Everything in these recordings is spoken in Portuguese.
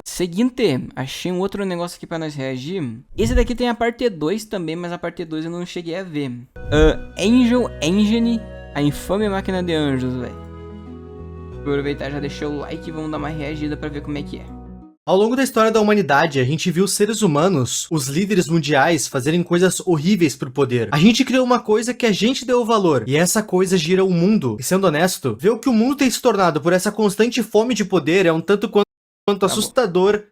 Seguinte, achei um outro negócio aqui pra nós reagir. Esse daqui tem a parte 2 também, mas a parte 2 eu não cheguei a ver. Angel Engine, a infame máquina de anjos, velho. Vou aproveitar, já deixei o like e vamos dar uma reagida pra ver como é que é. Ao longo da história da humanidade, a gente viu seres humanos, os líderes mundiais, fazerem coisas horríveis pro poder. A gente criou uma coisa que a gente deu valor, e essa coisa gira o mundo. E sendo honesto, ver o que o mundo tem se tornado por essa constante fome de poder é um tanto quanto assustador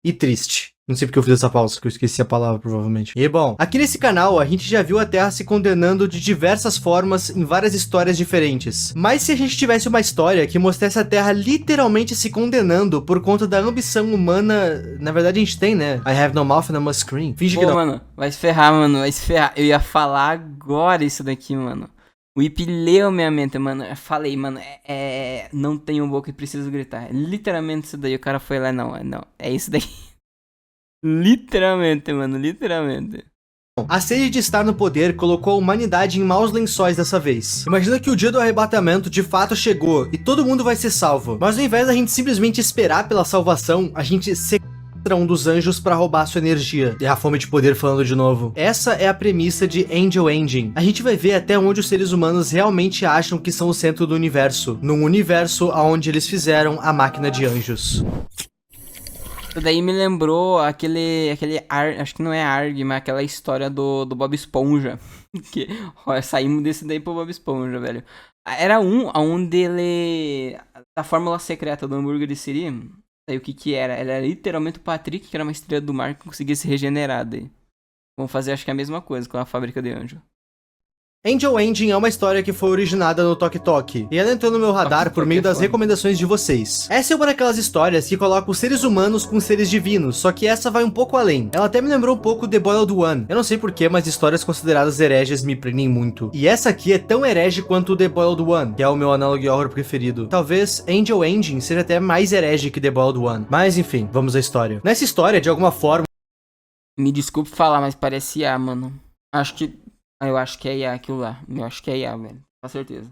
e triste. Não sei porque eu fiz essa pausa, que eu esqueci a palavra, provavelmente. E bom, aqui nesse canal a gente já viu a Terra se condenando de diversas formas em várias histórias diferentes. Mas se a gente tivesse uma história que mostrasse a Terra literalmente se condenando por conta da ambição humana, na verdade a gente tem, né? I have no mouth and I must scream. Finge que não. Mano, vai se ferrar, mano, vai se ferrar. Eu ia falar agora isso daqui, mano. O Ip leu minha mente, mano. Eu falei, mano, não tenho boca e preciso gritar. Literalmente isso daí. O cara foi lá, não, é isso daí. Literalmente, mano, literalmente. A sede de estar no poder colocou a humanidade em maus lençóis dessa vez. Imagina que o dia do arrebatamento de fato chegou e todo mundo vai ser salvo. Mas ao invés da gente simplesmente esperar pela salvação, a gente sequestra um dos anjos para roubar sua energia. E a fome de poder falando de novo. Essa é a premissa de Angel Engine. A gente vai ver até onde os seres humanos realmente acham que são o centro do universo. Num universo onde eles fizeram a máquina de anjos. Isso daí me lembrou acho que não é ARG, mas aquela história do Bob Esponja. Que, ó, saímos desse daí pro Bob Esponja, velho. Era onde ele... A fórmula secreta do hambúrguer de Siri. Aí o que era? Ela era literalmente o Patrick, que era uma estrela do mar que conseguia se regenerar daí. Vamos fazer acho que a mesma coisa com a fábrica de anjo. Angel Engine é uma história que foi originada no Tok Tok, e ela entrou no meu radar por meio das recomendações de vocês. Essa é uma daquelas histórias que coloca os seres humanos com seres divinos, só que essa vai um pouco além. Ela até me lembrou um pouco The Boiled One. Eu não sei porquê, mas histórias consideradas hereges me prendem muito. E essa aqui é tão herege quanto The Boiled One, que é o meu análogo de horror preferido. Talvez Angel Engine seja até mais herege que The Boiled One. Mas enfim, vamos à história. Nessa história, de alguma forma... Me desculpe falar, mas parece IA, mano. Eu acho que é IA aquilo lá. Eu acho que é IA, velho. Com certeza.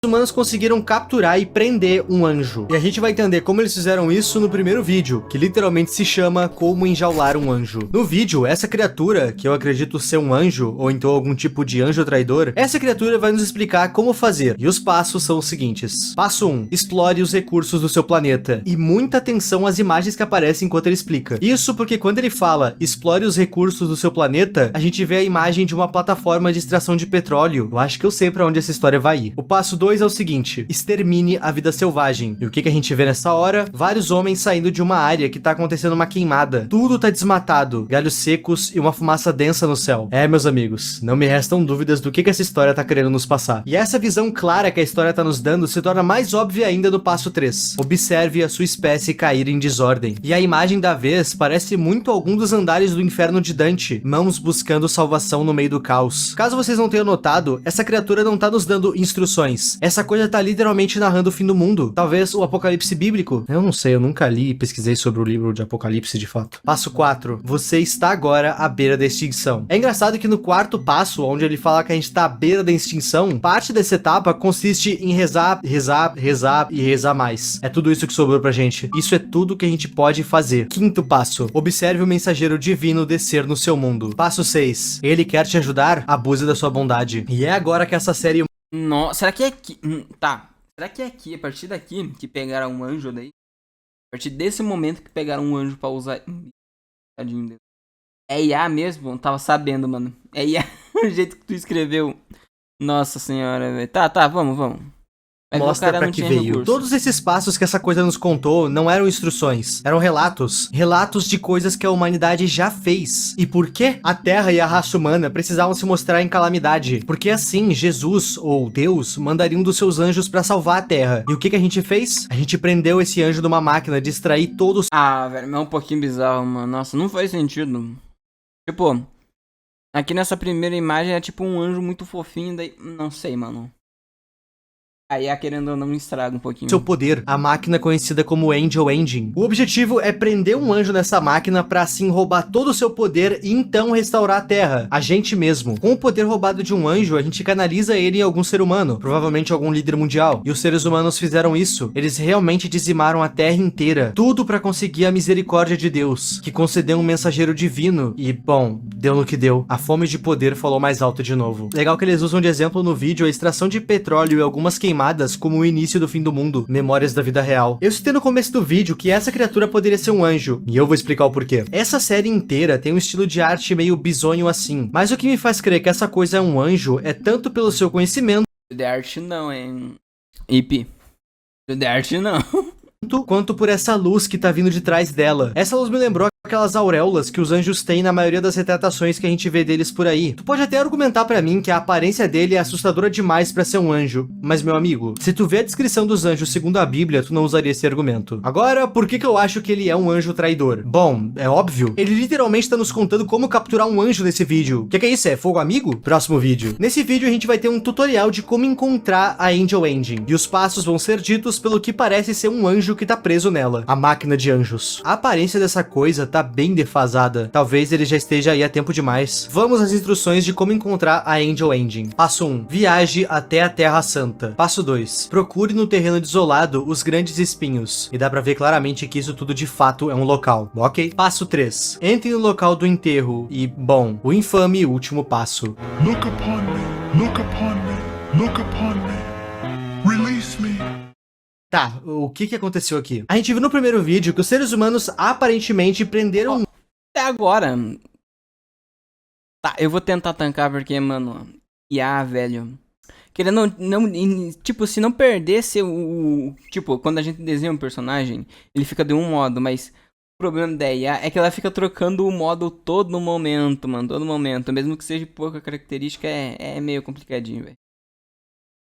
Os humanos conseguiram capturar e prender um anjo. E a gente vai entender como eles fizeram isso no primeiro vídeo, que literalmente se chama Como Enjaular um Anjo. No vídeo, essa criatura, que eu acredito ser um anjo, ou então algum tipo de anjo traidor, essa criatura vai nos explicar como fazer. E os passos são os seguintes. Passo 1. Explore os recursos do seu planeta. E muita atenção às imagens que aparecem enquanto ele explica. Isso porque quando ele fala explore os recursos do seu planeta, a gente vê a imagem de uma plataforma de extração de petróleo. Eu acho que eu sei pra onde essa história vai ir. O passo 2 é o seguinte, extermine a vida selvagem. E o que a gente vê nessa hora? Vários homens saindo de uma área que tá acontecendo uma queimada. Tudo tá desmatado, galhos secos e uma fumaça densa no céu. Meus amigos, não me restam dúvidas do que essa história tá querendo nos passar. E essa visão clara que a história tá nos dando se torna mais óbvia ainda no passo 3. Observe a sua espécie cair em desordem. E a imagem da vez parece muito algum dos andares do inferno de Dante, mãos buscando salvação no meio do caos. Caso vocês não tenham notado, essa criatura não tá nos dando instruções. Essa coisa tá literalmente narrando o fim do mundo. Talvez o apocalipse bíblico? Eu não sei, eu nunca li e pesquisei sobre o livro de Apocalipse de fato. Passo 4. Você está agora à beira da extinção. É engraçado que no quarto passo, onde ele fala que a gente tá à beira da extinção, parte dessa etapa consiste em rezar, rezar, rezar e rezar mais. É tudo isso que sobrou pra gente. Isso é tudo que a gente pode fazer. Quinto passo. Observe o mensageiro divino descer no seu mundo. Passo 6. Ele quer te ajudar? Abuse da sua bondade. E é agora que essa série... Nossa, será que é aqui? Tá. Será que é aqui, a partir daqui, que pegaram um anjo daí? A partir desse momento que pegaram um anjo pra usar... Tadinho. É IA mesmo? Não tava sabendo, mano. É IA. O jeito que tu escreveu. Nossa senhora, velho. Tá, vamos. Mas mostra pra que veio. Recurso. Todos esses passos que essa coisa nos contou não eram instruções, eram relatos. Relatos de coisas que a humanidade já fez. E por que a Terra e a raça humana precisavam se mostrar em calamidade? Porque assim, Jesus, ou Deus, mandaria um dos seus anjos pra salvar a Terra. E o que a gente fez? A gente prendeu esse anjo numa máquina de extrair todos... velho, mas é um pouquinho bizarro, mano. Nossa, não faz sentido. Tipo, aqui nessa primeira imagem é tipo um anjo muito fofinho, daí... Não sei, mano. Aí, querendo ou não, estraga um pouquinho. Seu poder, a máquina conhecida como Angel Engine. O objetivo é prender um anjo nessa máquina pra assim roubar todo o seu poder e então restaurar a Terra, a gente mesmo. Com o poder roubado de um anjo, a gente canaliza ele em algum ser humano, provavelmente algum líder mundial. E os seres humanos fizeram isso. Eles realmente dizimaram a Terra inteira, tudo pra conseguir a misericórdia de Deus, que concedeu um mensageiro divino. E, bom, deu no que deu. A fome de poder falou mais alto de novo. Legal que eles usam de exemplo no vídeo a extração de petróleo e algumas queimadas como o início do fim do mundo, memórias da vida real. Eu citei no começo do vídeo que essa criatura poderia ser um anjo, e eu vou explicar o porquê. Essa série inteira tem um estilo de arte meio bizonho assim, mas o que me faz crer que essa coisa é um anjo é tanto pelo seu conhecimento De arte não, hein? IP. De arte não. quanto por essa luz que tá vindo de trás dela. Essa luz me lembrou aquelas auréolas que os anjos têm na maioria das retratações que a gente vê deles por aí. Tu pode até argumentar pra mim que a aparência dele é assustadora demais pra ser um anjo, mas meu amigo, se tu vê a descrição dos anjos segundo a Bíblia, tu não usaria esse argumento. Agora, por que eu acho que ele é um anjo traidor? Bom, é óbvio, ele literalmente tá nos contando como capturar um anjo nesse vídeo. Que é isso? É fogo amigo? Próximo vídeo. Nesse vídeo a gente vai ter um tutorial de como encontrar a Angel Engine, e os passos vão ser ditos pelo que parece ser um anjo que tá preso nela, a máquina de anjos. A aparência dessa coisa tá bem defasada. Talvez ele já esteja aí há tempo demais. Vamos às instruções de como encontrar a Angel Engine. Passo 1. Viaje até a Terra Santa. Passo 2. Procure no terreno desolado os grandes espinhos. E dá pra ver claramente que isso tudo de fato é um local. Ok? Passo 3. Entre no local do enterro. E, bom, o infame último passo. Look upon me, look upon me, look upon me, release me. Tá, o que aconteceu aqui? A gente viu no primeiro vídeo que os seres humanos aparentemente prenderam... Até agora. Tá, eu vou tentar tancar porque, mano. Velho. Querendo não. Tipo, se não perdesse o. Tipo, quando a gente desenha um personagem, ele fica de um modo, mas. O problema da IA é que ela fica trocando o modo todo momento, mano. Todo momento. Mesmo que seja pouca característica, é meio complicadinho, velho.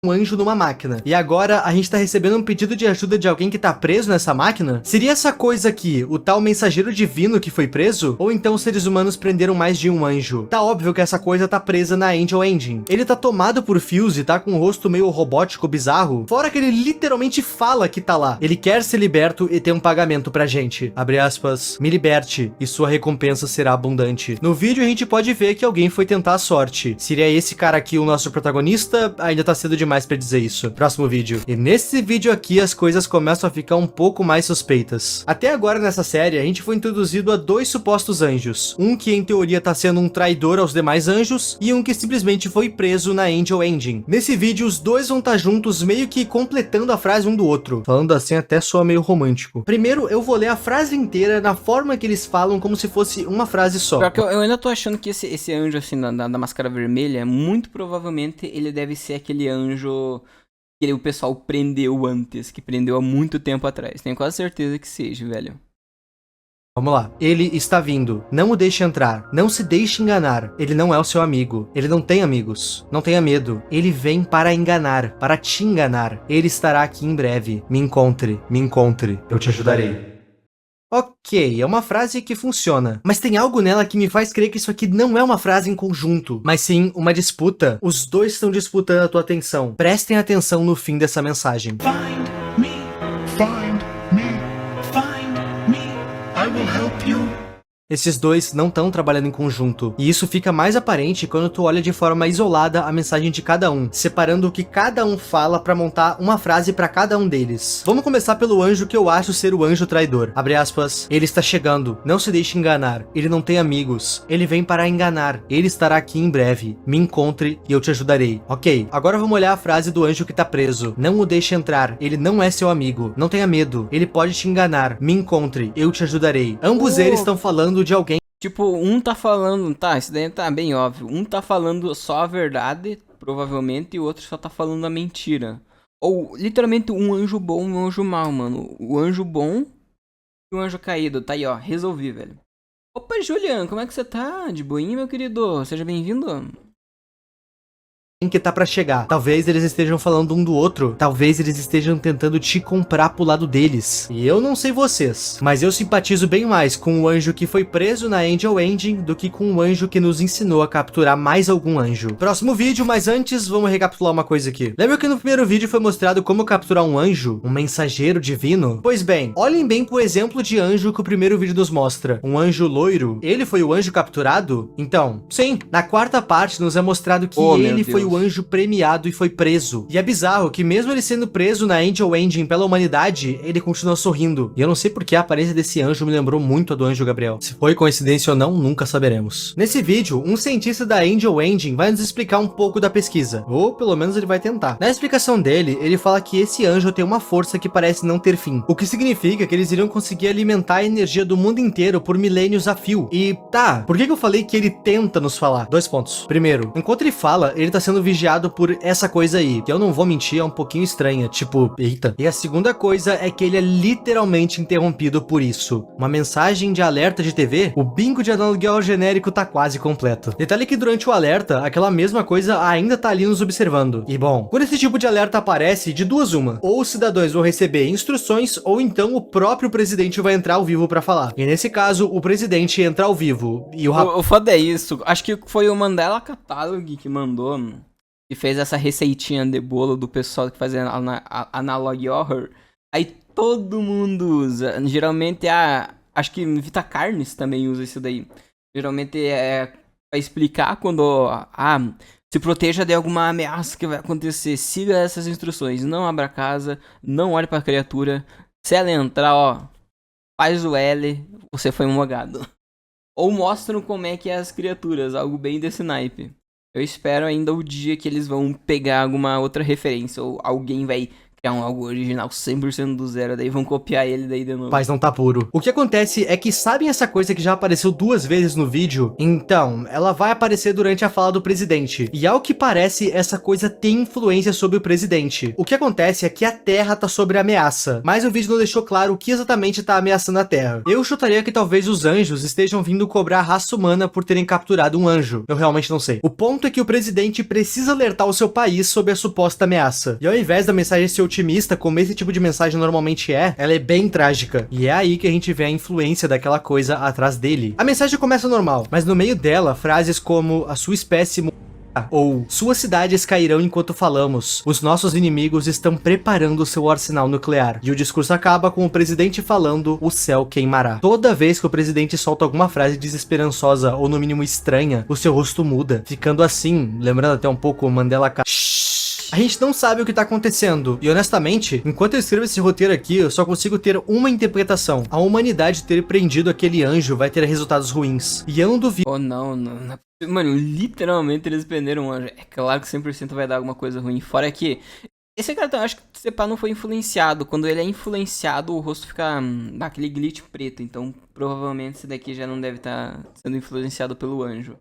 Um anjo numa máquina. E agora a gente tá recebendo um pedido de ajuda de alguém que tá preso nessa máquina? Seria essa coisa aqui, o tal mensageiro divino que foi preso? Ou então os seres humanos prenderam mais de um anjo? Tá óbvio que essa coisa tá presa na Angel Engine. Ele tá tomado por fios e tá com um rosto meio robótico bizarro. Fora que ele literalmente fala que tá lá. Ele quer ser liberto e ter um pagamento pra gente. Abre aspas, me liberte e sua recompensa será abundante. No vídeo a gente pode ver que alguém foi tentar a sorte. Seria esse cara aqui o nosso protagonista? Ainda tá cedo demais pra dizer isso. Próximo vídeo. E nesse vídeo aqui as coisas começam a ficar um pouco mais suspeitas. Até agora nessa série a gente foi introduzido a dois supostos anjos. Um que em teoria tá sendo um traidor aos demais anjos e um que simplesmente foi preso na Angel Engine. Nesse vídeo os dois vão estar juntos meio que completando a frase um do outro. Falando assim até soa meio romântico. Primeiro eu vou ler a frase inteira na forma que eles falam como se fosse uma frase só. Pior que eu ainda tô achando que esse anjo assim da máscara vermelha, muito provavelmente ele deve ser aquele anjo que o pessoal prendeu antes, que prendeu há muito tempo atrás. Tenho quase certeza que seja, velho. Vamos lá. Ele está vindo. Não o deixe entrar. Não se deixe enganar. Ele não é o seu amigo. Ele não tem amigos. Não tenha medo. Ele vem para enganar, para te enganar. Ele estará aqui em breve. Me encontre. Me encontre. Eu te ajudarei. Ok, é uma frase que funciona, mas tem algo nela que me faz crer que isso aqui não é uma frase em conjunto, mas sim uma disputa. Os dois estão disputando a tua atenção. Prestem atenção no fim dessa mensagem. Find me, find me, find me, I will help you. Esses dois não estão trabalhando em conjunto, e isso fica mais aparente quando tu olha de forma isolada a mensagem de cada um, separando o que cada um fala pra montar uma frase pra cada um deles. Vamos começar pelo anjo que eu acho ser o anjo traidor. Abre aspas, ele está chegando, não se deixe enganar, ele não tem amigos, ele vem para enganar, ele estará aqui em breve, me encontre e eu te ajudarei. Ok, agora vamos olhar a frase do anjo que tá preso. Não o deixe entrar, ele não é seu amigo, não tenha medo, ele pode te enganar, me encontre, eu te ajudarei. Ambos eles estão falando de alguém. Tipo, um tá falando, tá, isso daí tá bem óbvio. Um tá falando só a verdade, provavelmente, e o outro só tá falando a mentira. Ou, literalmente, um anjo bom e um anjo mau, mano. O anjo bom e o anjo caído. Tá aí, ó, resolvi, velho. Opa, Julian, como é que você tá? De boinha, meu querido? Seja bem-vindo. que tá pra chegar. Talvez eles estejam falando um do outro. Talvez eles estejam tentando te comprar pro lado deles. E eu não sei vocês, mas eu simpatizo bem mais com o anjo que foi preso na Angel Ending do que com o anjo que nos ensinou a capturar mais algum anjo. Próximo vídeo, mas antes vamos recapitular uma coisa aqui. Lembra que no primeiro vídeo foi mostrado como capturar um anjo? Um mensageiro divino? Pois bem, olhem bem pro exemplo de anjo que o primeiro vídeo nos mostra. Um anjo loiro. Ele foi o anjo capturado? Então, sim. Na quarta parte nos é mostrado que ele foi o anjo premiado e foi preso. E é bizarro que mesmo ele sendo preso na Angel Ending pela humanidade, ele continua sorrindo. E eu não sei porque a aparência desse anjo me lembrou muito a do anjo Gabriel. Se foi coincidência ou não, nunca saberemos. Nesse vídeo, um cientista da Angel Ending vai nos explicar um pouco da pesquisa. Ou pelo menos ele vai tentar. Na explicação dele, ele fala que esse anjo tem uma força que parece não ter fim. O que significa que eles iriam conseguir alimentar a energia do mundo inteiro por milênios a fio. E tá, por que eu falei que ele tenta nos falar? 2 pontos. Primeiro, enquanto ele fala, ele tá sendo vigiado por essa coisa aí, que eu não vou mentir, é um pouquinho estranha, tipo, eita. E a segunda coisa é que ele é literalmente interrompido por isso. Uma mensagem de alerta de TV? O bingo de aluguel genérico tá quase completo. Detalhe que durante o alerta, aquela mesma coisa ainda tá ali nos observando. E bom, quando esse tipo de alerta aparece, de duas uma. Ou os cidadãos vão receber instruções, ou então o próprio presidente vai entrar ao vivo pra falar. E nesse caso, o presidente entra ao vivo. E o foda é isso. Acho que foi o Mandela Catalog que mandou, que fez essa receitinha de bolo do pessoal que faz analog horror. Aí todo mundo usa. Geralmente acho que Vita Carnes também usa isso daí. Geralmente é pra explicar quando se proteja de alguma ameaça que vai acontecer. Siga essas instruções. Não abra a casa, não olhe pra criatura. Se ela entrar, faz o L, você foi mogado. Ou mostram como é que é as criaturas, algo bem desse naipe. Eu espero ainda o dia que eles vão pegar alguma outra referência, ou alguém vai criar algo original 100% do zero, daí vão copiar ele daí de novo. Paz não tá puro. O que acontece é que sabem essa coisa que já apareceu 2 vezes no vídeo? Então, ela vai aparecer durante a fala do presidente. E ao que parece, essa coisa tem influência sobre o presidente. O que acontece é que a Terra tá sob ameaça, mas o vídeo não deixou claro o que exatamente tá ameaçando a Terra. Eu chutaria que talvez os anjos estejam vindo cobrar a raça humana por terem capturado um anjo. Eu realmente não sei. O ponto é que o presidente precisa alertar o seu país sobre a suposta ameaça. E ao invés da mensagem ser otimista, como esse tipo de mensagem normalmente é, ela é bem trágica. E é aí que a gente vê a influência daquela coisa atrás dele. A mensagem começa normal, mas no meio dela, frases como a sua espécie ou suas cidades cairão enquanto falamos. Os nossos inimigos estão preparando seu arsenal nuclear. E o discurso acaba com o presidente falando: o céu queimará. Toda vez que o presidente solta alguma frase desesperançosa ou no mínimo estranha, o seu rosto muda, ficando assim, lembrando até um pouco o Mandela A gente não sabe o que tá acontecendo. E honestamente, enquanto eu escrevo esse roteiro aqui, eu só consigo ter uma interpretação. A humanidade ter prendido aquele anjo vai ter resultados ruins. E eu não duvido. Oh, não. Mano, literalmente eles prenderam um anjo. É claro que 100% vai dar alguma coisa ruim. Fora que esse cartão, acho que o Sepá não foi influenciado. Quando ele é influenciado, o rosto fica daquele glitch preto. Então, provavelmente esse daqui já não deve estar sendo influenciado pelo anjo.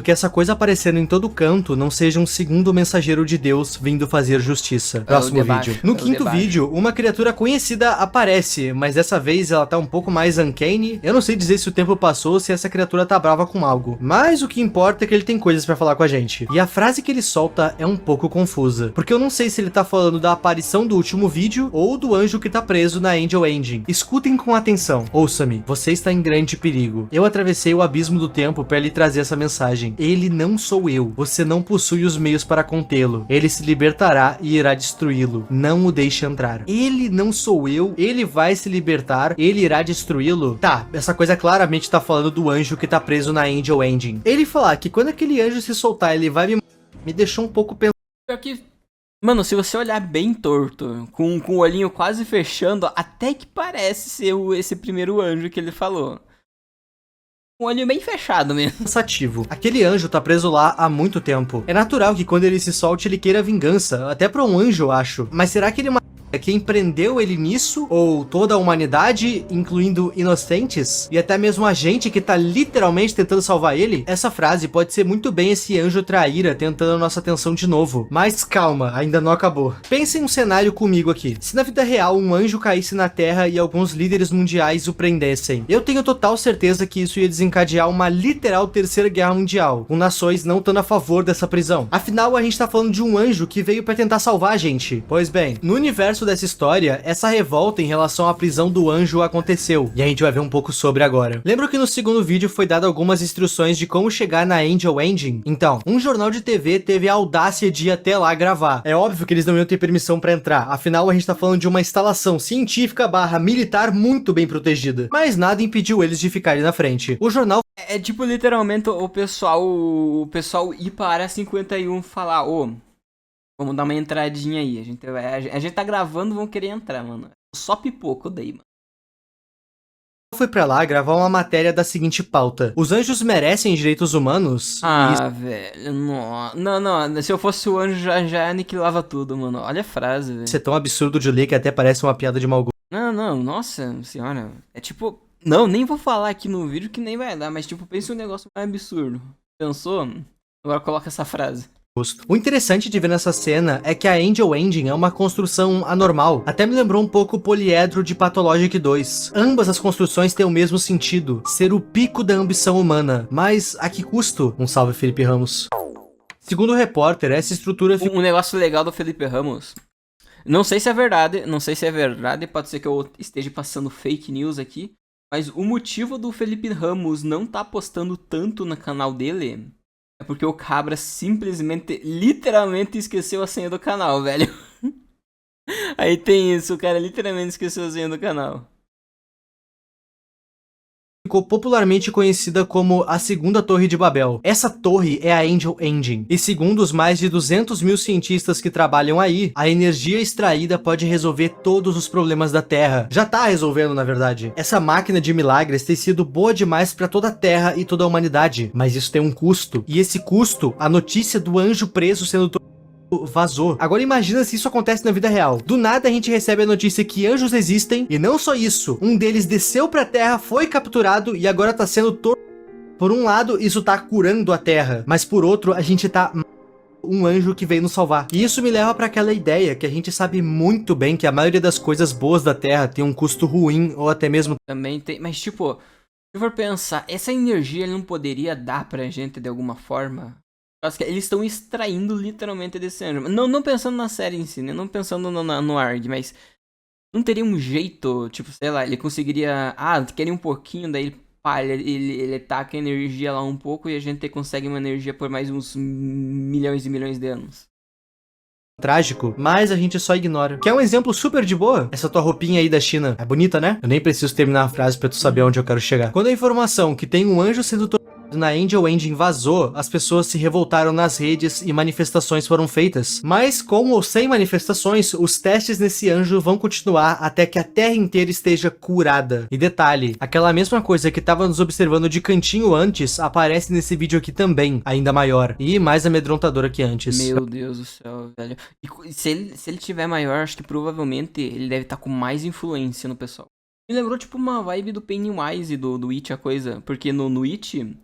Que essa coisa aparecendo em todo canto não seja um segundo mensageiro de Deus vindo fazer justiça. Próximo vídeo. No quinto vídeo, uma criatura conhecida aparece, mas dessa vez ela tá um pouco mais uncanny. Eu não sei dizer se o tempo passou ou se essa criatura tá brava com algo, mas o que importa é que ele tem coisas pra falar com a gente. E a frase que ele solta é um pouco confusa, porque eu não sei se ele tá falando da aparição do último vídeo ou do anjo que tá preso na Angel Ending. Escutem com atenção. Ouça-me, você está em grande perigo. Eu atravessei o abismo do tempo pra lhe trazer essa mensagem. Ele não sou eu. Você não possui os meios para contê-lo. Ele se libertará e irá destruí-lo. Não o deixe entrar. Ele não sou eu. Ele vai se libertar. Ele irá destruí-lo. Tá, essa coisa claramente tá falando do anjo que tá preso na Angel Ending. Ele falar que quando aquele anjo se soltar, ele vai me deixou um pouco pensando. Mano, se você olhar bem torto, com o olhinho quase fechando, até que parece ser esse primeiro anjo que ele falou. Um olho bem fechado mesmo. Cansativo. Aquele anjo tá preso lá há muito tempo. É natural que quando ele se solte, ele queira vingança. Até pra um anjo, eu acho. Mas será que ele quem prendeu ele nisso, ou toda a humanidade, incluindo inocentes, e até mesmo a gente que tá literalmente tentando salvar ele, essa frase pode ser muito bem esse anjo traíra tentando a nossa atenção de novo. Mas calma, ainda não acabou. Pense em um cenário comigo aqui. Se na vida real um anjo caísse na Terra e alguns líderes mundiais o prendessem, eu tenho total certeza que isso ia desencadear uma literal terceira guerra mundial, com nações não estando a favor dessa prisão. Afinal, a gente tá falando de um anjo que veio pra tentar salvar a gente. Pois bem, no universo dessa história, essa revolta em relação à prisão do anjo aconteceu, e a gente vai ver um pouco sobre agora. Lembra que no segundo vídeo foi dado algumas instruções de como chegar na Angel Engine? Então, um jornal de TV teve a audácia de ir até lá gravar. É óbvio que eles não iam ter permissão pra entrar, afinal a gente tá falando de uma instalação científica / militar muito bem protegida. Mas nada impediu eles de ficarem na frente. O jornal É tipo literalmente o pessoal ir para a área 51 falar, ô, vamos dar uma entradinha aí, a gente tá gravando, vão querer entrar, mano. Só pipoco daí, mano. foi pra lá gravar uma matéria da seguinte pauta: os anjos merecem direitos humanos? Ah, velho, não, se eu fosse o anjo já aniquilava tudo, mano. Olha a frase, velho. Isso é tão absurdo de ler que até parece uma piada de mau gosto. Não, nossa senhora, é tipo... Não, nem vou falar aqui no vídeo que nem vai dar, mas tipo, pensa um negócio mais absurdo. Pensou? Agora coloca essa frase. O interessante de ver nessa cena é que a Angel Engine é uma construção anormal. Até me lembrou um pouco o poliedro de Pathologic 2. Ambas as construções têm o mesmo sentido, ser o pico da ambição humana. Mas a que custo? Um salve, Felipe Ramos. Segundo o repórter, essa estrutura... Um negócio legal do Felipe Ramos... Não sei se é verdade, pode ser que eu esteja passando fake news aqui. Mas o motivo do Felipe Ramos não tá postando tanto no canal dele... É porque o cabra simplesmente, literalmente esqueceu a senha do canal, velho. Aí tem isso, o cara literalmente esqueceu a senha do canal. Ficou popularmente conhecida como a Segunda Torre de Babel. Essa torre é a Angel Engine, e segundo os mais de 200 mil cientistas que trabalham aí, a energia extraída pode resolver todos os problemas da Terra. Já tá resolvendo, na verdade. Essa máquina de milagres tem sido boa demais pra toda a Terra e toda a humanidade, mas isso tem um custo. E esse custo, a notícia do anjo preso sendo vazou. Agora imagina se isso acontece na vida real. Do nada a gente recebe a notícia que anjos existem, e não só isso, um deles desceu pra Terra, foi capturado e agora tá sendo torturado. Por um lado, isso tá curando a Terra, mas por outro, a gente tá... um anjo que veio nos salvar. E isso me leva pra aquela ideia que a gente sabe muito bem que a maioria das coisas boas da Terra tem um custo ruim, ou até mesmo... Também tem, mas tipo, se eu for pensar, essa energia ele não poderia dar pra gente de alguma forma? Acho que eles estão extraindo literalmente desse anjo. Não pensando na série em si, né? Não pensando no ARG, mas não teria um jeito, tipo, sei lá, ele conseguiria... Ah, queria um pouquinho, daí ele taca a energia lá um pouco e a gente consegue uma energia por mais uns milhões e milhões de anos. Trágico, mas a gente só ignora. Quer um exemplo super de boa? Essa tua roupinha aí da China. É bonita, né? Eu nem preciso terminar a frase pra tu saber onde eu quero chegar. Quando a informação que tem um anjo sendo na Angel Engine vazou, as pessoas se revoltaram nas redes e manifestações foram feitas. Mas, com ou sem manifestações, os testes nesse anjo vão continuar até que a Terra inteira esteja curada. E detalhe, aquela mesma coisa que tava nos observando de cantinho antes, aparece nesse vídeo aqui também, ainda maior, e mais amedrontadora que antes. Meu Deus do céu, velho. E se ele tiver maior, acho que provavelmente ele deve estar com mais influência no pessoal. Me lembrou tipo uma vibe do Pennywise do It, a coisa. Porque no It...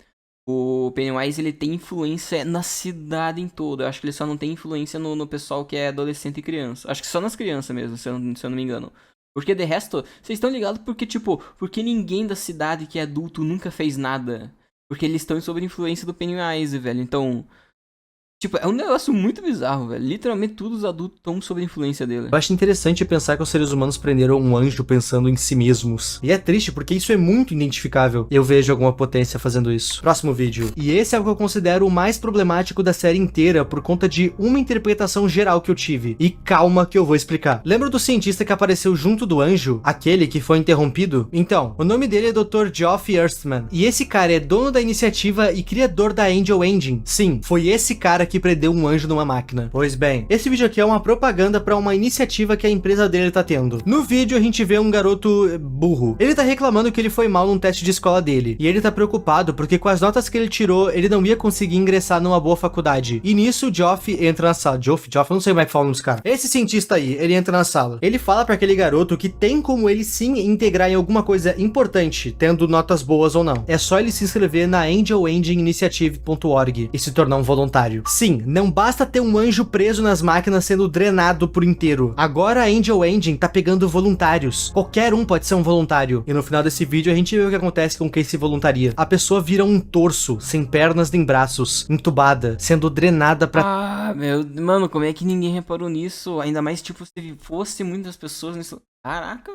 O Pennywise, ele tem influência na cidade em todo. Eu acho que ele só não tem influência no pessoal que é adolescente e criança. Acho que só nas crianças mesmo, se eu não me engano. Porque de resto, vocês estão ligados porque, tipo... Porque ninguém da cidade que é adulto nunca fez nada. Porque eles estão sob influência do Pennywise, velho. Então... Tipo, é um negócio muito bizarro, velho. Literalmente todos os adultos estão sob a influência dele. Eu acho interessante pensar que os seres humanos prenderam um anjo pensando em si mesmos. E é triste, porque isso é muito identificável. Eu vejo alguma potência fazendo isso. Próximo vídeo. E esse é o que eu considero o mais problemático da série inteira, por conta de uma interpretação geral que eu tive. E calma que eu vou explicar. Lembra do cientista que apareceu junto do anjo? Aquele que foi interrompido? Então, o nome dele é Dr. Geoff Earthman. E esse cara é dono da iniciativa e criador da Angel Engine. Sim, foi esse cara que que prendeu um anjo numa máquina. Pois bem, esse vídeo aqui é uma propaganda pra uma iniciativa que a empresa dele tá tendo. No vídeo a gente vê um garoto burro. Ele tá reclamando que ele foi mal num teste de escola dele, e ele tá preocupado porque com as notas que ele tirou, ele não ia conseguir ingressar numa boa faculdade. E nisso o Geoff entra na sala. Geoff, eu não sei como é que fala nos caras. Esse cientista aí, ele entra na sala. Ele fala pra aquele garoto que tem como ele sim integrar em alguma coisa importante, tendo notas boas ou não. É só ele se inscrever na angelengineinitiative.org e se tornar um voluntário. Sim, não basta ter um anjo preso nas máquinas sendo drenado por inteiro. Agora a Angel Engine tá pegando voluntários. Qualquer um pode ser um voluntário. E no final desse vídeo a gente vê o que acontece com quem se voluntaria. A pessoa vira um torso, sem pernas nem braços, entubada, sendo drenada pra... Ah, mano, como é que ninguém reparou nisso? Ainda mais, tipo, se fosse muitas pessoas nisso. Caraca.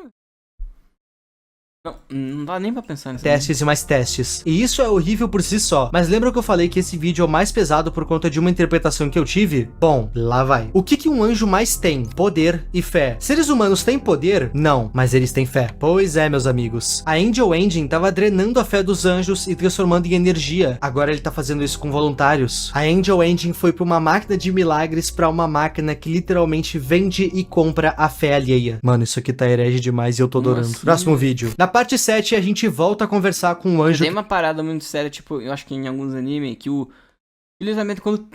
Não dá nem pra pensar nisso. Testes e mais testes. E isso é horrível por si só. Mas lembra que eu falei que esse vídeo é o mais pesado por conta de uma interpretação que eu tive? Bom, lá vai. O que um anjo mais tem? Poder e fé. Seres humanos têm poder? Não, mas eles têm fé. Pois é, meus amigos. A Angel Engine tava drenando a fé dos anjos e transformando em energia. Agora ele tá fazendo isso com voluntários. A Angel Engine foi pra uma máquina de milagres pra uma máquina que literalmente vende e compra a fé alheia. Mano, isso aqui tá herege demais e eu tô adorando. Assim? Próximo vídeo. Na parte 7, a gente volta a conversar com um anjo. Tem uma parada muito séria, tipo, eu acho que em alguns animes, que literalmente quando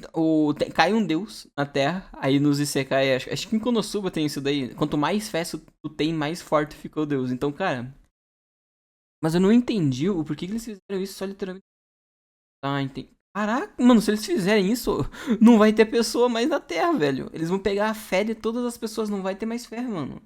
cai um deus na Terra, aí nos Isekai, acho que em Konosuba tem isso daí, quanto mais fé tu tem, mais forte fica o deus. Então, cara, mas eu não entendi o porquê que eles fizeram isso só literalmente. Ah, entendi. Caraca, mano, se eles fizerem isso, não vai ter pessoa mais na Terra, velho. Eles vão pegar a fé de todas as pessoas, não vai ter mais fé, mano.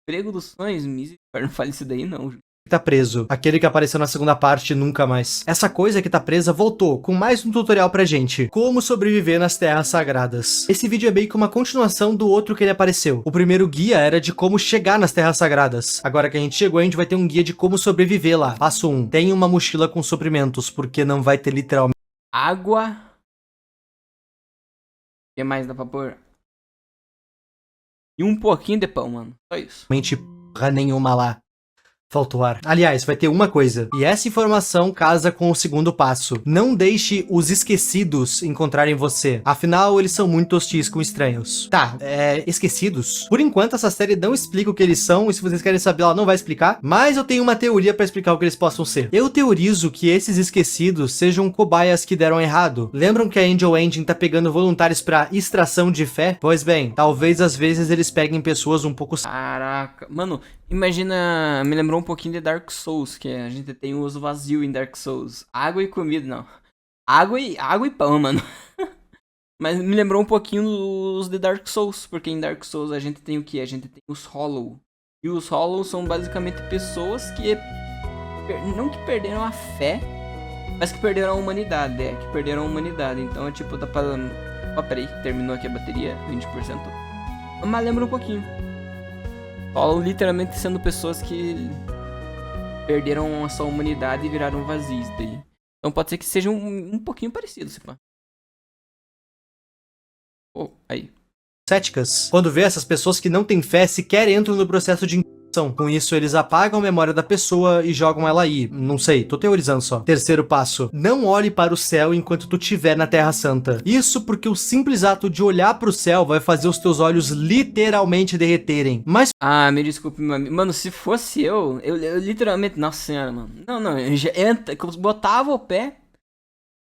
Emprego dos sonhos, misericórdia, não fale isso daí não. Tá preso. Aquele que apareceu na segunda parte, nunca mais. Essa coisa que tá presa voltou com mais um tutorial pra gente. Como sobreviver nas terras sagradas. Esse vídeo é meio que uma continuação do outro que ele apareceu. O primeiro guia era de como chegar nas terras sagradas. Agora que a gente chegou, a gente vai ter um guia de como sobreviver lá. Passo 1. Tenha uma mochila com suprimentos, porque não vai ter literalmente água. O que mais dá pra pôr? E um pouquinho de pão, mano. Só isso. porra nenhuma lá. Faltou ar. Aliás, vai ter uma coisa. E essa informação casa com o segundo passo. Não deixe os esquecidos encontrarem você. Afinal, eles são muito hostis com estranhos. Tá, esquecidos? Por enquanto, essa série não explica o que eles são. E se vocês querem saber, ela não vai explicar. Mas eu tenho uma teoria pra explicar o que eles possam ser. Eu teorizo que esses esquecidos sejam cobaias que deram errado. Lembram que a Angel Engine tá pegando voluntários pra extração de fé? Pois bem, talvez às vezes eles peguem pessoas um pouco... Caraca. Mano, imagina... Me lembrou um pouquinho de Dark Souls, que a gente tem o uso vazio em Dark Souls. Água e comida, não. Água e pão, mano. Mas me lembrou um pouquinho dos de Dark Souls, porque em Dark Souls a gente tem o que? A gente tem os Hollow. E os Hollow são basicamente pessoas que... Não que perderam a fé, mas que perderam a humanidade. Que perderam a humanidade. Então é tipo, dá pra... Ó, peraí, terminou aqui a bateria, 20%. Mas lembra um pouquinho. Hollow literalmente sendo pessoas que perderam a sua humanidade e viraram vazios daí. Então pode ser que seja um pouquinho parecido, se pá. Oh, aí. Céticas. Quando vê essas pessoas que não têm fé sequer entram no processo de incursão. Com isso, eles apagam a memória da pessoa e jogam ela aí. Não sei, tô teorizando só. Terceiro passo. Não olhe para o céu enquanto tu estiver na Terra Santa. Isso porque o simples ato de olhar pro céu vai fazer os teus olhos literalmente derreterem. Mas... Ah, me desculpe, mano, se fosse eu literalmente... Nossa senhora, mano. Não, eu botava o pé,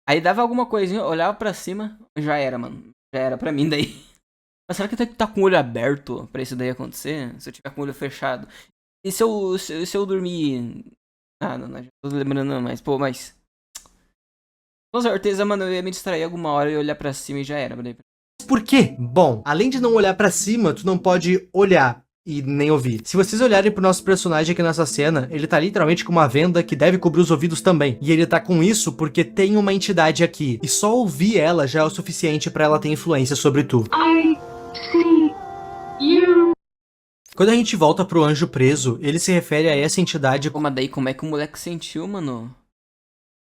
aí dava alguma coisinha, olhava pra cima, já era, mano. Já era pra mim daí. Mas será que tem que estar com o olho aberto pra isso daí acontecer? Se eu tiver com o olho fechado? E se eu dormir... Ah, não tô lembrando não, mas... Pô, mas... Com certeza, mano, eu ia me distrair alguma hora e olhar pra cima e já era. Por quê? Bom, além de não olhar pra cima, tu não pode olhar e nem ouvir. Se vocês olharem pro nosso personagem aqui nessa cena, ele tá literalmente com uma venda que deve cobrir os ouvidos também. E ele tá com isso porque tem uma entidade aqui. E só ouvir ela já é o suficiente pra ela ter influência sobre tu. Quando a gente volta pro anjo preso, ele se refere a essa entidade... Pô, mas daí como é que o moleque sentiu, mano?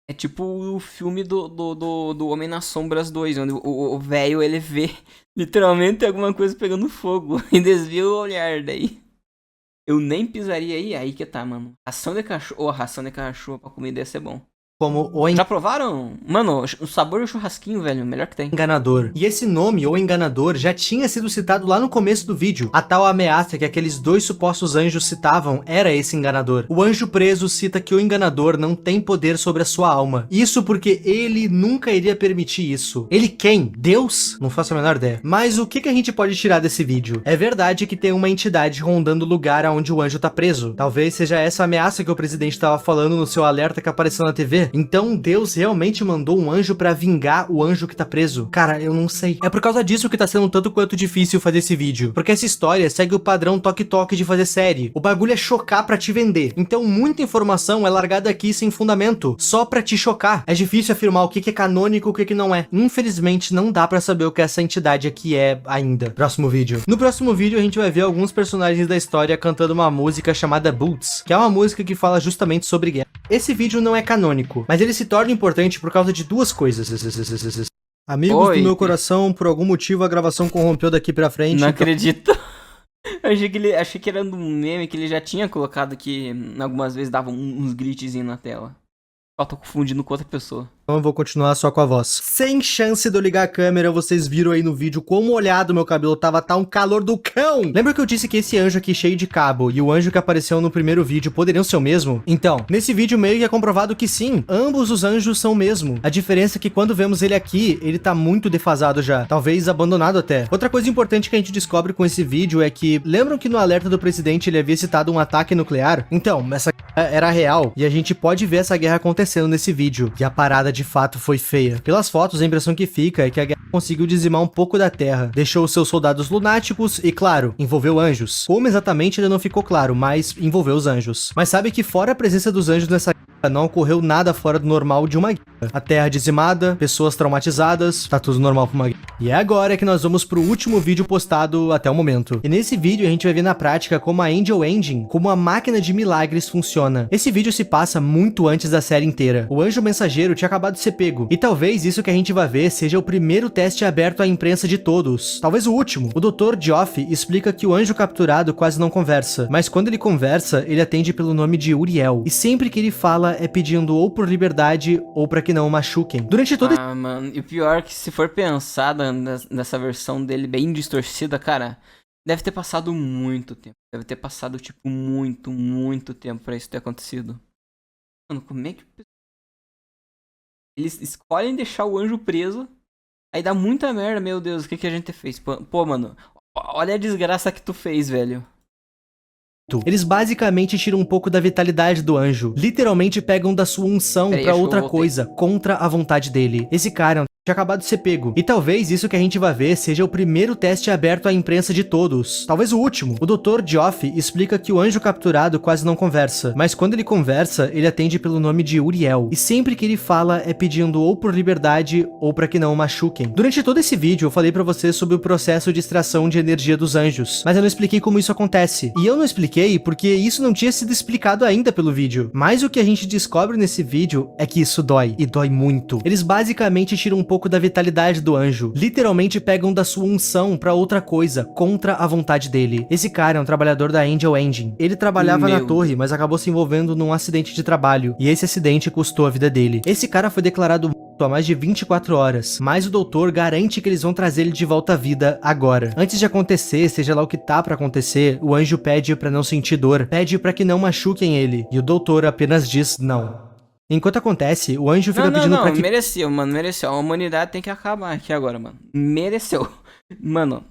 É tipo o filme do Homem nas Sombras 2, onde o velho, ele vê literalmente alguma coisa pegando fogo e desvia o olhar daí. Eu nem pisaria aí que tá, mano. Ração de cachorro, ração de cachorro pra comida ia ser bom. como o Já provaram? Mano, o sabor do churrasquinho, velho, melhor que tem. enganador. E esse nome, o enganador, já tinha sido citado lá no começo do vídeo. A tal ameaça que aqueles dois supostos anjos citavam era esse enganador. O anjo preso cita que o enganador não tem poder sobre a sua alma. Isso porque ele nunca iria permitir isso. Ele quem? Deus? Não faço a menor ideia. Mas o que a gente pode tirar desse vídeo? É verdade que tem uma entidade rondando o lugar onde o anjo tá preso. Talvez seja essa ameaça que o presidente estava falando no seu alerta que apareceu na TV. Então Deus realmente mandou um anjo pra vingar o anjo que tá preso? Cara, eu não sei. É por causa disso que tá sendo tanto quanto difícil fazer esse vídeo. Porque essa história segue o padrão toque-toque de fazer série. O bagulho é chocar pra te vender. Então muita informação é largada aqui sem fundamento, só pra te chocar. É difícil afirmar o que é canônico e o que não é. Infelizmente não dá pra saber o que essa entidade aqui é ainda. Próximo vídeo. No próximo vídeo a gente vai ver alguns personagens da história cantando uma música chamada Boots, que é uma música que fala justamente sobre guerra. Esse vídeo não é canônico, mas ele se torna importante por causa de duas coisas. Amigos Oi. do meu coração, por algum motivo a gravação corrompeu daqui pra frente. Não então- acredito. Eu achei que era um meme que ele já tinha colocado que algumas vezes dava uns glitchzinhos na tela. Eu tô confundindo com outra pessoa. Então eu vou continuar só com a voz. Sem chance de eu ligar a câmera, vocês viram aí no vídeo como molhado meu cabelo tava, tá um calor do cão. Lembra que eu disse que esse anjo aqui cheio de cabo e o anjo que apareceu no primeiro vídeo poderiam ser o mesmo? Então, nesse vídeo meio que é comprovado que sim, ambos os anjos são o mesmo. A diferença é que quando vemos ele aqui, ele tá muito defasado já, talvez abandonado até. Outra coisa importante que a gente descobre com esse vídeo é que, lembram que no alerta do presidente ele havia citado um ataque nuclear? Então, essa guerra era real e a gente pode ver essa guerra acontecendo nesse vídeo. E a parada de fato foi feia. Pelas fotos, a impressão que fica é que a guerra conseguiu dizimar um pouco da terra, deixou seus soldados lunáticos e, claro, envolveu anjos. Como exatamente ainda não ficou claro, mas envolveu os anjos. Mas sabe que fora a presença dos anjos nessa guerra, não ocorreu nada fora do normal de uma guerra. A terra dizimada, pessoas traumatizadas, tá tudo normal pra uma guerra. E é agora que nós vamos pro último vídeo postado até o momento. E nesse vídeo a gente vai ver na prática como a Angel Engine, como a máquina de milagres funciona. Esse vídeo se passa muito antes da série inteira. O anjo mensageiro tinha acabado de ser pego. E talvez isso que a gente vai ver seja o primeiro teste aberto à imprensa de todos. Talvez o último. O Dr. Geoff explica que o anjo capturado quase não conversa. Mas quando ele conversa, ele atende pelo nome de Uriel. E sempre que ele fala é pedindo ou por liberdade ou pra que não o machuquem. Durante todo Ah, mano, e o pior é que se for pensar nessa versão dele bem distorcida, cara, deve ter passado muito tempo. Deve ter passado, tipo, muito tempo pra isso ter acontecido. Mano, como é que... Eles escolhem deixar o anjo preso, aí dá muita merda, meu Deus, o que a gente fez? Pô, mano, olha a desgraça que tu fez, velho. Eles basicamente tiram um pouco da vitalidade do anjo. Literalmente pegam da sua unção Peraí, pra acho que eu outra voltei. coisa, contra a vontade dele. Esse cara tinha acabado de ser pego. E talvez isso que a gente vai ver seja o primeiro teste aberto à imprensa de todos. Talvez o último. O Dr. Geoff explica que o anjo capturado quase não conversa. Mas quando ele conversa, ele atende pelo nome de Uriel. E sempre que ele fala é pedindo ou por liberdade ou pra que não o machuquem. Durante todo esse vídeo eu falei pra vocês sobre o processo de extração de energia dos anjos. Mas eu não expliquei como isso acontece. E eu não expliquei porque isso não tinha sido explicado ainda pelo vídeo. Mas o que a gente descobre nesse vídeo é que isso dói. E dói muito. Eles basicamente tiram um pouco da vitalidade do anjo. Literalmente pegam da sua unção pra outra coisa, contra a vontade dele. Esse cara é um trabalhador da Angel Engine. Ele trabalhava na torre, mas acabou se envolvendo num acidente de trabalho. E esse acidente custou a vida dele. Esse cara foi declarado morto há mais de 24 horas. Mas o doutor garante que eles vão trazer ele de volta à vida agora. Antes de acontecer, seja lá o que tá pra acontecer, o anjo pede pra não sentir dor. Pede pra que não machuquem ele. E o doutor apenas diz não. Enquanto acontece, o anjo fica pedindo pra que... mereceu, mano, mereceu. A humanidade tem que acabar aqui agora, mano. Mereceu. Mano.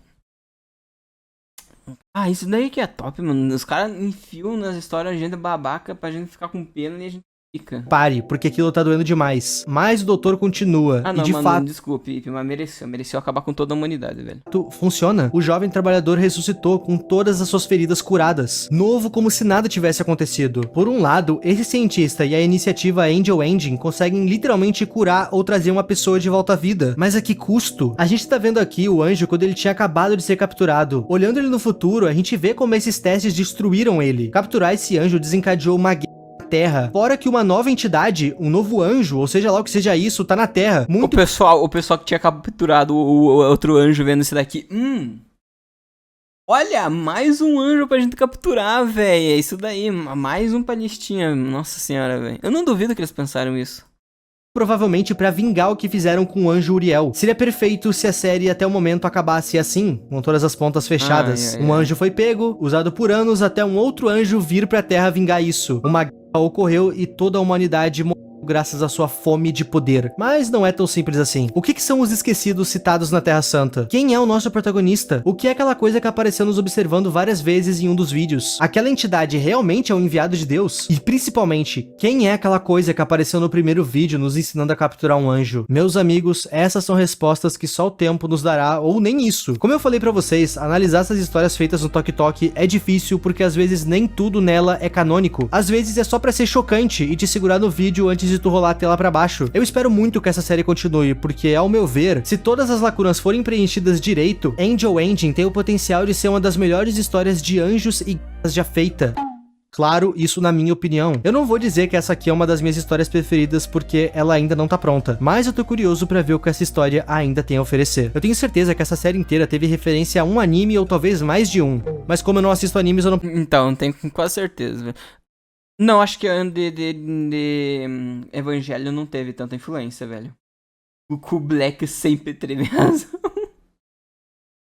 Ah, isso daí que é top, mano. Os caras enfiam nas histórias a gente babaca pra gente ficar com pena e a gente fica. Pare, porque aquilo tá doendo demais. Mas o doutor continua. Ah, não, e de mano, fato... desculpe, mas mereceu. Mereceu acabar com toda a humanidade, velho. Funciona. O jovem trabalhador ressuscitou com todas as suas feridas curadas. Novo como se nada tivesse acontecido. Por um lado, esse cientista e a iniciativa Angel Engine conseguem literalmente curar ou trazer uma pessoa de volta à vida. Mas a que custo? A gente tá vendo aqui o anjo quando ele tinha acabado de ser capturado. Olhando ele no futuro, a gente vê como esses testes destruíram ele. Capturar esse anjo desencadeou uma guerra na Terra. Fora que uma nova entidade, um novo anjo, ou seja lá o que seja isso, tá na Terra. O pessoal que tinha capturado o outro anjo vendo isso daqui. Olha, mais um anjo pra gente capturar, velho. É isso daí, mais um pra listinha. Nossa senhora, velho. Eu não duvido que eles pensaram isso. provavelmente pra vingar o que fizeram com o anjo Uriel. Seria perfeito se a série até o momento acabasse assim, com todas as pontas fechadas. Um anjo foi pego, usado por anos até um outro anjo vir pra Terra vingar isso. Uma guerra ocorreu e toda a humanidade morreu graças à sua fome de poder. Mas não é tão simples assim. O que são os esquecidos citados na Terra Santa? Quem é o nosso protagonista? O que é aquela coisa que apareceu nos observando várias vezes em um dos vídeos? Aquela entidade realmente é um enviado de Deus? E principalmente, quem é aquela coisa que apareceu no primeiro vídeo nos ensinando a capturar um anjo? Meus amigos, essas são respostas que só o tempo nos dará, ou nem isso. Como eu falei pra vocês, analisar essas histórias feitas no Tok Tok é difícil porque às vezes nem tudo nela é canônico. Às vezes é só pra ser chocante e te segurar no vídeo antes de tu rolar a tela pra baixo. Eu espero muito que essa série continue, porque, ao meu ver, se todas as lacunas forem preenchidas direito, Angel Engine tem o potencial de ser uma das melhores histórias de anjos e guerras já feita. Claro, isso na minha opinião. Eu não vou dizer que essa aqui é uma das minhas histórias preferidas, porque ela ainda não tá pronta, mas eu tô curioso pra ver o que essa história ainda tem a oferecer. Eu tenho certeza que essa série inteira teve referência a um anime ou talvez mais de um, mas como eu não assisto animes, eu não... Então, tenho quase certeza, velho. Não, acho que Evangelho não teve tanta influência, velho. O Ku Black sempre teve razão.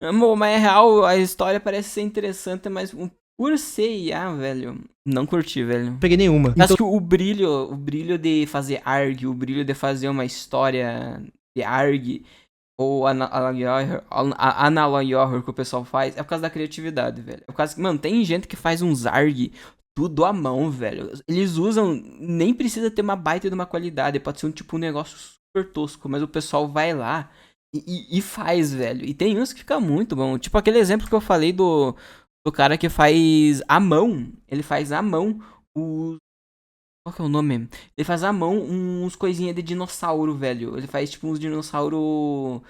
Amor, mas é real, a história parece ser interessante, mas por ser IA, velho, não curti, velho. peguei nenhuma. Acho que o brilho de fazer ARG, o brilho de fazer uma história de ARG, ou Analog Horror que o pessoal faz, é por causa da criatividade, velho. É por causa que, mano, tem gente que faz uns ARG tudo à mão, velho. Eles usam, nem precisa ter uma baita de uma qualidade, pode ser um negócio super tosco, mas o pessoal vai lá e faz, velho. E tem uns que fica muito bom. Tipo aquele exemplo que eu falei do cara que faz à mão. Ele faz à mão os... Qual que é o nome? Ele faz à mão uns coisinhas de dinossauro, velho. Ele faz tipo uns dinossauro...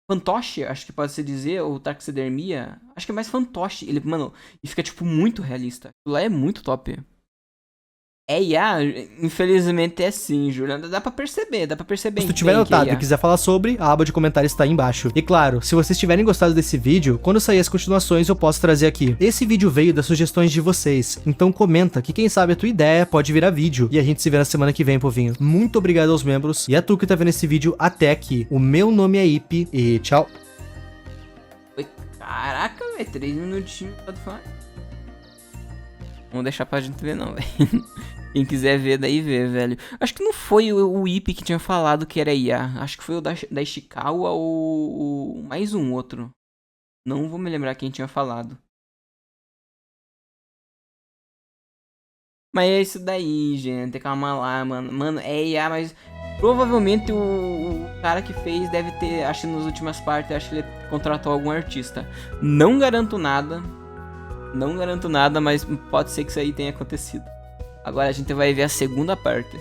fantoche, acho que pode se dizer, ou taxidermia. Acho que é mais fantoche. Ele, mano, e fica, tipo, muito realista. Aquilo lá é muito top. É IA? Infelizmente é sim, Júlio. Dá pra perceber. Se tu tiver notado e quiser falar sobre, a aba de comentários está aí embaixo. E claro, se vocês tiverem gostado desse vídeo, quando sair as continuações eu posso trazer aqui. Esse vídeo veio das sugestões de vocês, então comenta que quem sabe a tua ideia pode virar vídeo. E a gente se vê na semana que vem, povinho. Muito obrigado aos membros e a tu que tá vendo esse vídeo até aqui. O meu nome é Ip e tchau. Caraca, velho, 3 minutinhos pode falar. Vamos deixar pra gente ver não, velho. Quem quiser ver, daí vê, velho. Acho que não foi o Ip que tinha falado que era IA. Acho que foi o da Ishikawa ou mais um outro. Não vou me lembrar quem tinha falado. Mas é isso daí, gente. Calma lá, mano. Mano, é IA, mas provavelmente o cara que fez deve ter... Acho que nas últimas partes, acho que ele contratou algum artista. Não garanto nada. Não garanto nada, mas pode ser que isso aí tenha acontecido. Agora a gente vai ver a segunda parte.